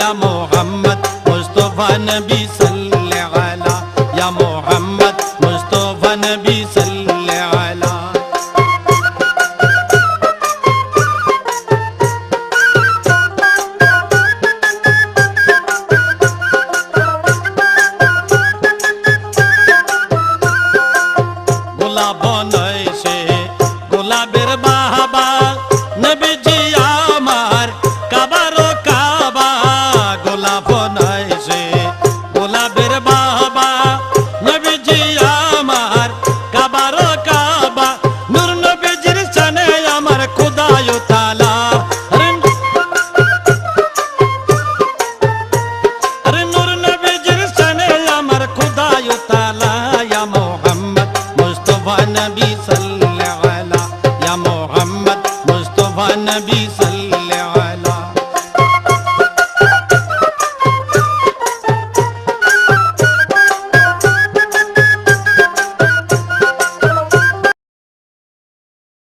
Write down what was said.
या मोहम्मद मुस्तफा नबी सल्ले अला या मोहम्मद मुस्तफा नबी सल्ले अला গোলাপ নয়সে গোলাপের বাহাবা নবীজি আমার কাবারো কাবা গোলাপ নয়সে গোলাপের বাহাবা নবীজি আমার কাবারো কাবা নূর নবীজির শানে আমার খোদায় তাআলা আরে নূর নবীজির শানে আমার খোদায় তাআলা ইয়া মোহাম্মদ मुस्तफा नबी सल्ले अला या मोहम्मद मुस्तफा नबी सल्ले